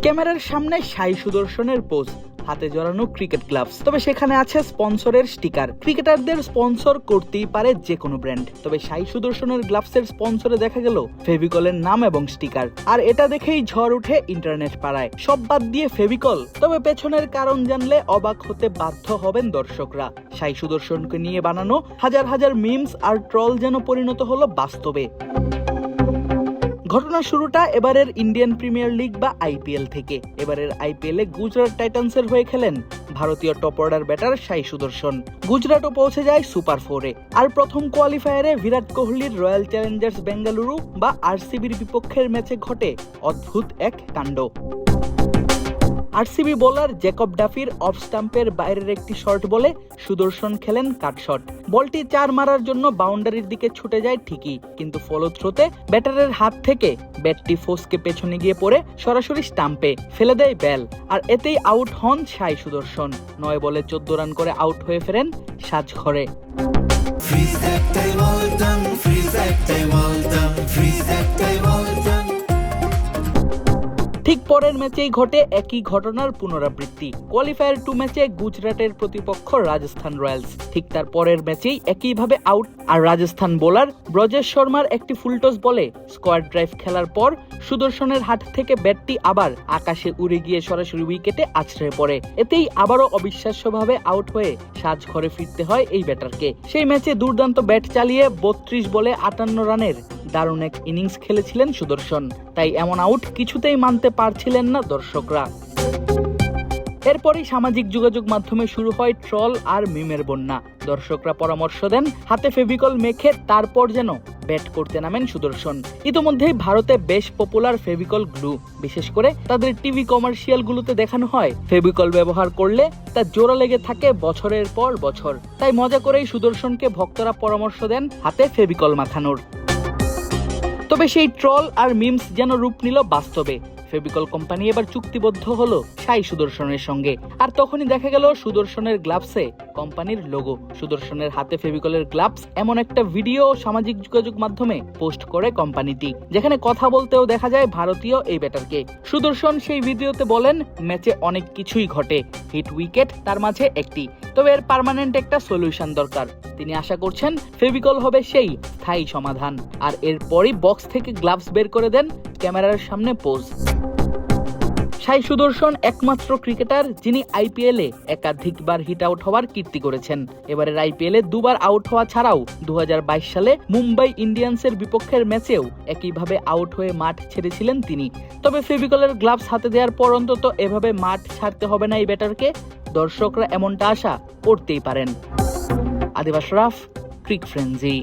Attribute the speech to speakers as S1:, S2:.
S1: ক্যামেরার সামনে সাই সুদর্শনের পোজ, হাতে জড়ানো ক্রিকেট গ্লাভস, তবে সেখানে আছে স্পন্সরের স্টিকার। ক্রিকেটারদের স্পন্সর করতেই পারে যে কোনো ব্র্যান্ড, তবে সাই সুদর্শনের গ্লাভসের স্পন্সরে দেখা গেল ফেভিকলের নাম এবং স্টিকার। আর এটা দেখেই ঝড় উঠে ইন্টারনেট পাড়ায়। সব বাদ দিয়ে ফেভিকল, তবে পেছনের কারণ জানলে অবাক হতে বাধ্য হবেন দর্শকরা। সাই সুদর্শনকে নিয়ে বানানো হাজার হাজার মিমস আর ট্রল যেন পরিণত হলো বাস্তবে। ঘটনার শুরুটা এবারের ইন্ডিয়ান প্রিমিয়ার লিগ বা আইপিএল থেকে। এবারের আইপিএলে গুজরাট টাইটান্সের হয়ে খেলেন ভারতীয় টপ অর্ডার ব্যাটার সাই সুদর্শন। গুজরাটও পৌঁছে যায় সুপার 4-এ। আর প্রথম কোয়ালিফায়ারে বিরাট কোহলির রয়্যাল চ্যালেঞ্জার্স বেঙ্গালুরু বা আরসিবির বিপক্ষের ম্যাচে ঘটে অদ্ভুত এক কাণ্ড। আরসিবি বোলার জ্যাকব ডাফির অফ স্টাম্পের বাইরের একটি শর্ট বলে সুদর্শন খেলেন কাট শট। বলটি 4 মারার জন্য বাউন্ডারির দিকে ছুটে যায় ঠিকই, কিন্তু ফলো থ্রোতে ব্যাটারের হাত থেকে ব্যাটটি ফসকে পেছনে গিয়ে পড়ে সরাসরি স্টাম্পে ফেলে দেয় ব্যাল। আর এতেই আউট হন সাই সুদর্শন। 9 বলে 14 রান করে আউট হয়ে ফেরেন সাজঘরে। ঠিক পরের ম্যাচেই ঘটে একই ঘটনার পুনরাবৃত্তি। কোয়ালিফায়ার 2 ম্যাচে গুজরাটের প্রতিপক্ষ রাজস্থান রয়্যালস। ঠিক তার পরের ম্যাচেই একইভাবে আউট আর রাজস্থান বোলার ব্রজেশ শর্মার একটি ফুলটস বলে স্কোয়াড ড্রাইভ খেলার পর সুদর্শনের হাত থেকে ব্যাটটি আবার আকাশে উড়ে গিয়ে সরাসরি উইকেটে আছড়ে পড়ে। এতেই আবারও অবিশ্বাস্যভাবে আউট হয়ে সাজঘরে ফিরতে হয় এই ব্যাটারকে। সেই ম্যাচে দুর্দান্ত ব্যাট চালিয়ে 32 বলে 58 রানের দারুণ এক ইনিংস খেলেছিলেন সুদর্শন। তাই এমন আউট কিছুতেই মানতে পারছিলেন না দর্শকরা। এরপরই সামাজিক যোগাযোগ মাধ্যমে শুরু হয় ট্রল আর মিমের বন্যা। দর্শকরা পরামর্শ দেন হাতে ফেভিকল মেখে তারপর যেন ব্যাট করতে নামেন সুদর্শন। ইতোমধ্যেই ভারতে বেশ পপুলার ফেভিকল গ্লু, বিশেষ করে তাদের টিভি কমার্শিয়াল গুলোতে দেখানো হয় ফেভিকল ব্যবহার করলে তা জোড়া লেগে থাকে বছরের পর বছর। তাই মজা করেই সুদর্শনকে ভক্তরা পরামর্শ দেন হাতে ফেভিকল মাখানোর। তবে সেই ট্রল আর মিমস যেন রূপ নিল বাস্তবে। ফেভিকল কোম্পানি এবার চুক্তিবদ্ধ হলো সাই সুদর্শনের সঙ্গে। আর তখনই দেখা গেল সুদর্শনের গ্লাভসে কোম্পানির লোগো। সুদর্শনের হাতে ফেভিকলের গ্লাভস এমন একটা ভিডিও সামাজিক যোগাযোগ মাধ্যমে পোস্ট করে কোম্পানিটি, যেখানে কথা বলতেও দেখা যায় ভারতীয় এই ব্যাটারকে। সুদর্শন সেই ভিডিওতে বলেন ম্যাচে অনেক কিছুই ঘটে, হিট উইকেট তার মাঝে একটি, তবে এর পার্মানেন্ট একটা সলিউশন দরকার। তিনি আশা করছেন ফেভিকল হবে সেই স্থায়ী সমাধান। আর এরপরই বক্স থেকে গ্লাভস বের করে দেন, ক্যামেরার সামনে পোজ। সাই সুদর্শন একমাত্র ক্রিকেটার যিনি আইপিএলে একাধিকবার হিট আউট হওয়ার কীর্তি করেছেন। এবারের আইপিএলে 2 বার আউট হওয়া ছাড়াও 2022 সালে মুম্বাই ইন্ডিয়ান্সের বিপক্ষের ম্যাচেও একইভাবে আউট হয়ে মাঠ ছেড়েছিলেন তিনি। তবে ফেভিকলের গ্লাভস হাতে দেওয়ার পর অন্তত এভাবে মাঠ ছাড়তে হবে না এই ব্যাটারকে। দর্শকরা এমনটা আশা করতেই পারেন। আদিব আশরাফ, ক্রিক ফ্রেন্জি।